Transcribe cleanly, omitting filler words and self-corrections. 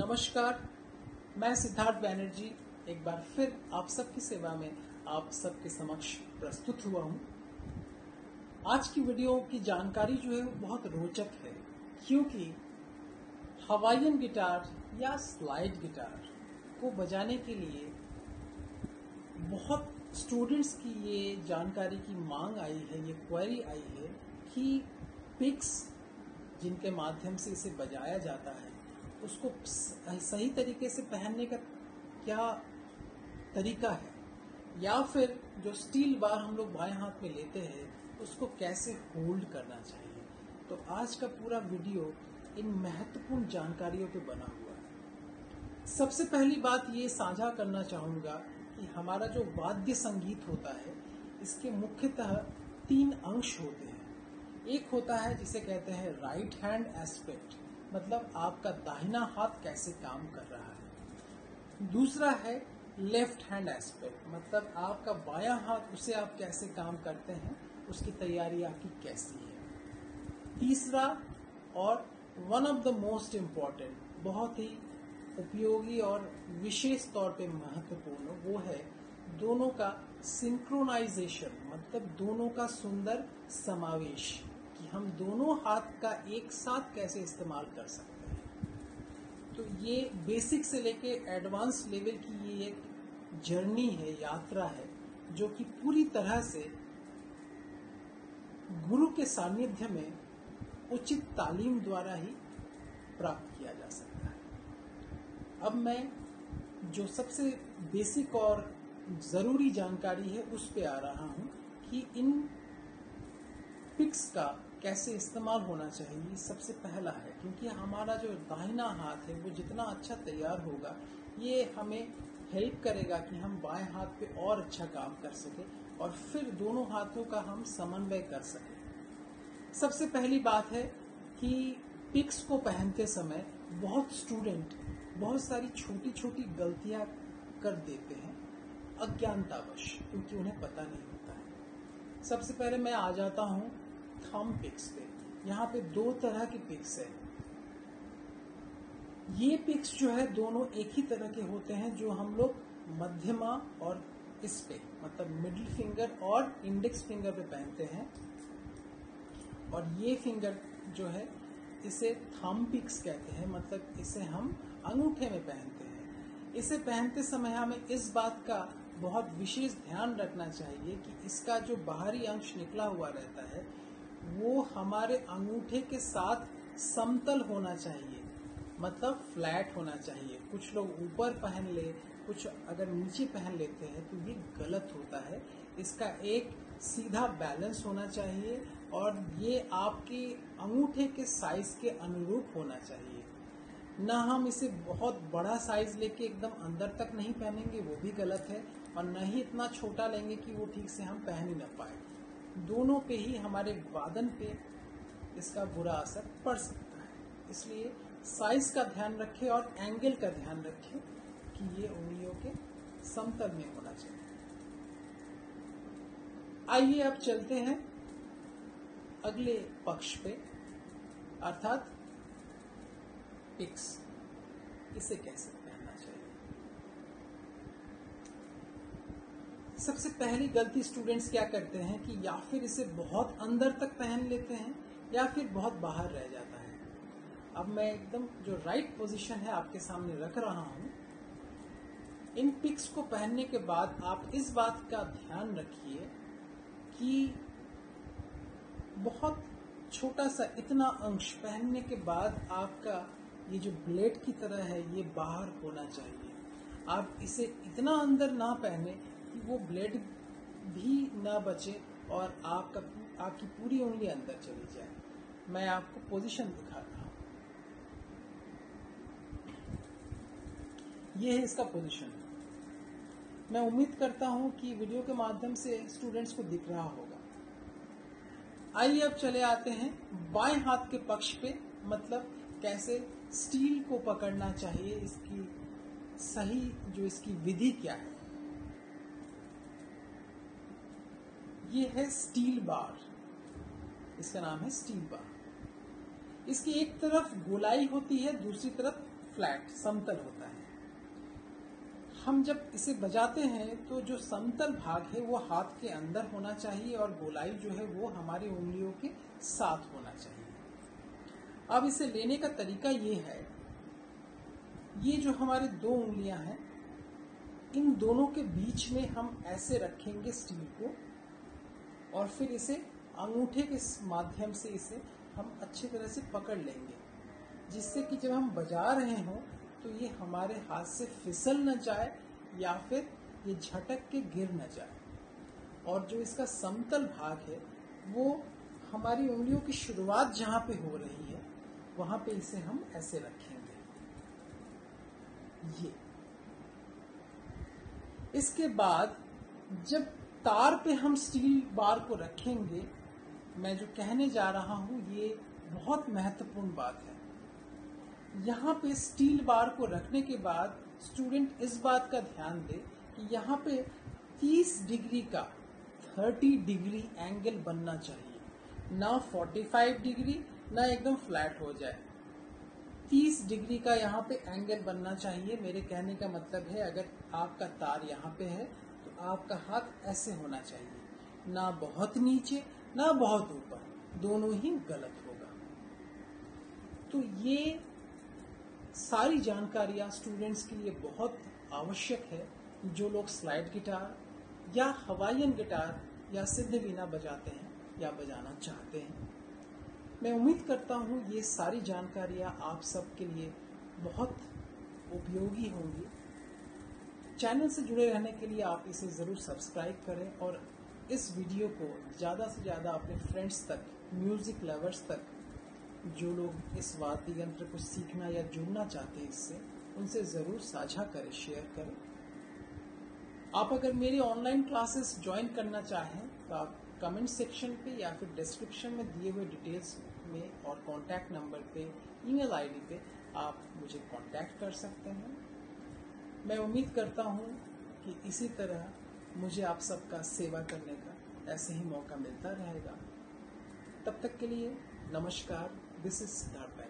नमस्कार, मैं सिद्धार्थ बैनर्जी एक बार फिर आप सबकी सेवा में आप सबके समक्ष प्रस्तुत हुआ हूँ। आज की वीडियो की जानकारी जो है वो बहुत रोचक है, क्योंकि हवाईयन गिटार या स्लाइड गिटार को बजाने के लिए बहुत स्टूडेंट्स की ये जानकारी की मांग आई है, ये क्वेरी आई है कि पिक्स जिनके माध्यम से इसे बजाया जाता है उसको सही तरीके से पहनने का क्या तरीका है, या फिर जो स्टील बार हम लोग बाएं हाथ में लेते हैं उसको कैसे होल्ड करना चाहिए। तो आज का पूरा वीडियो इन महत्वपूर्ण जानकारियों पे बना हुआ है। सबसे पहली बात ये साझा करना चाहूँगा कि हमारा जो वाद्य संगीत होता है इसके मुख्यतः 3 अंश होते हैं। एक होता है जिसे कहते हैं राइट हैंड एस्पेक्ट, मतलब आपका दाहिना हाथ कैसे काम कर रहा है। दूसरा है लेफ्ट हैंड एस्पेक्ट, मतलब आपका बायां हाथ उसे आप कैसे काम करते हैं, उसकी तैयारी आपकी कैसी है। तीसरा और one of the most important, बहुत ही उपयोगी और विशेष तौर पे महत्वपूर्ण, वो है दोनों का सिंक्रोनाइजेशन, मतलब दोनों का सुंदर समावेश, कि हम दोनों हाथ का एक साथ कैसे इस्तेमाल कर सकते हैं। तो ये बेसिक से लेके एडवांस लेवल की ये एक जर्नी है, यात्रा है, जो कि पूरी तरह से गुरु के सानिध्य में उचित तालीम द्वारा ही प्राप्त किया जा सकता है। अब मैं जो सबसे बेसिक और ज़रूरी जानकारी है उस पे आ रहा हूँ कि इन पिक्स का कैसे इस्तेमाल होना चाहिए। सबसे पहला है, क्योंकि हमारा जो दाहिना हाथ है वो जितना अच्छा तैयार होगा ये हमें हेल्प करेगा कि हम बाएं हाथ पे और अच्छा काम कर सके और फिर दोनों हाथों का हम समन्वय कर सके। सबसे पहली बात है कि पिक्स को पहनते समय बहुत स्टूडेंट बहुत सारी छोटी छोटी गलतियां कर देते हैं अज्ञानतावश, क्योंकि उन्हें पता नहीं होता है। सबसे पहले मैं आ जाता हूँ थंब पिक्स पे। यहाँ पे 2 तरह की पिक्स है। ये पिक्स जो है दोनों एक ही तरह के होते हैं, जो हम लोग मध्यमा और इस पे, मतलब मिडिल फिंगर और इंडेक्स फिंगर पे पहनते हैं। और ये फिंगर जो है इसे थंब पिक्स कहते हैं, मतलब इसे हम अंगूठे में पहनते हैं। इसे पहनते समय हमें इस बात का बहुत विशेष ध्यान रखना चाहिए कि इसका जो बाहरी अंश निकला हुआ रहता है वो हमारे अंगूठे के साथ समतल होना चाहिए, मतलब फ्लैट होना चाहिए। कुछ लोग ऊपर पहन ले, कुछ अगर नीचे पहन लेते हैं तो ये गलत होता है। इसका एक सीधा बैलेंस होना चाहिए और ये आपके अंगूठे के साइज के अनुरूप होना चाहिए। ना हम इसे बहुत बड़ा साइज लेके एकदम अंदर तक नहीं पहनेंगे, वो भी गलत है, और न ही इतना छोटा लेंगे कि वो ठीक से हम पहन ही ना पाए। दोनों पे ही हमारे वादन पे इसका बुरा असर पड़ सकता है। इसलिए साइज का ध्यान रखें और एंगल का ध्यान रखें कि ये उंगलियों के समतल में होना चाहिए। आइए अब चलते हैं अगले पक्ष पे, अर्थात पिक्स, इसे कैसे पहनना चाहिए। सबसे पहली गलती स्टूडेंट्स क्या करते हैं कि या फिर इसे बहुत अंदर तक पहन लेते हैं या फिर बहुत बाहर रह जाता है। अब मैं एकदम जो राइट पोजीशन है आपके सामने रख रहा हूं। इन पिक्स को पहनने के बाद आप इस बात का ध्यान रखिए कि बहुत छोटा सा इतना अंश पहनने के बाद आपका ये जो ब्लेड की तरह है ये बाहर होना चाहिए। आप इसे इतना अंदर ना पहने कि वो ब्लेड भी ना बचे और आपकी पूरी उंगली अंदर चली जाए। मैं आपको पोजीशन दिखा रहा हूं। ये है इसका पोजीशन। मैं उम्मीद करता हूं कि वीडियो के माध्यम से स्टूडेंट्स को दिख रहा होगा। आइए अब चले आते हैं बाएं हाथ के पक्ष पे, मतलब कैसे स्टील को पकड़ना चाहिए, इसकी सही जो इसकी विधि क्या है। ये है स्टील बार, इसका नाम है स्टील बार। इसकी एक तरफ गोलाई होती है, दूसरी तरफ फ्लैट समतल होता है। हम जब इसे बजाते हैं तो जो समतल भाग है वो हाथ के अंदर होना चाहिए और गोलाई जो है वो हमारी उंगलियों के साथ होना चाहिए। अब इसे लेने का तरीका ये है, ये जो हमारी दो उंगलियां हैं, इन दोनों के बीच में हम ऐसे रखेंगे स्टील को और फिर इसे अंगूठे के माध्यम से इसे हम अच्छी तरह से पकड़ लेंगे, जिससे कि जब हम बजा रहे हों तो ये हमारे हाथ से फिसल न जाए या फिर ये झटक के गिर न जाए। और जो इसका समतल भाग है वो हमारी उंगलियों की शुरुआत जहाँ पे हो रही है वहाँ पे इसे हम ऐसे रखेंगे। ये इसके बाद जब तार पे हम स्टील बार को रखेंगे, मैं जो कहने जा रहा हूँ ये बहुत महत्वपूर्ण बात है। यहाँ पे स्टील बार को रखने के बाद स्टूडेंट इस बात का ध्यान दे कि यहाँ पे 30 डिग्री का 30 डिग्री एंगल बनना चाहिए, ना 45 डिग्री ना एकदम फ्लैट हो जाए। 30 डिग्री का यहाँ पे एंगल बनना चाहिए। मेरे कहने का मतलब है, अगर आपका तार यहाँ पे है तो आपका हाथ ऐसे होना चाहिए, ना बहुत नीचे ना बहुत ऊपर, दोनों ही गलत होगा। तो ये सारी जानकारियाँ स्टूडेंट्स के लिए बहुत आवश्यक है, जो लोग स्लाइड गिटार या हवाईयन गिटार या सिद्ध वीणा बजाते हैं या बजाना चाहते हैं। मैं उम्मीद करता हूँ ये सारी जानकारियाँ आप सबके लिए बहुत उपयोगी होंगी। चैनल से जुड़े रहने के लिए आप इसे ज़रूर सब्सक्राइब करें और इस वीडियो को ज़्यादा से ज़्यादा अपने फ्रेंड्स तक, म्यूज़िक लवर्स तक, जो लोग इस वाद्य यंत्र को सीखना या जुड़ना चाहते हैं इससे, उनसे ज़रूर साझा करें, शेयर करें। आप अगर मेरी ऑनलाइन क्लासेस ज्वाइन करना चाहें तो आप कमेंट सेक्शन पे या फिर डिस्क्रिप्शन में दिए हुए डिटेल्स में और कॉन्टैक्ट नंबर पे, ईमेल आईडी पे आप मुझे कॉन्टैक्ट कर सकते हैं। मैं उम्मीद करता हूँ कि इसी तरह मुझे आप सबका सेवा करने का ऐसे ही मौका मिलता रहेगा। तब तक के लिए नमस्कार। This is Siddharth.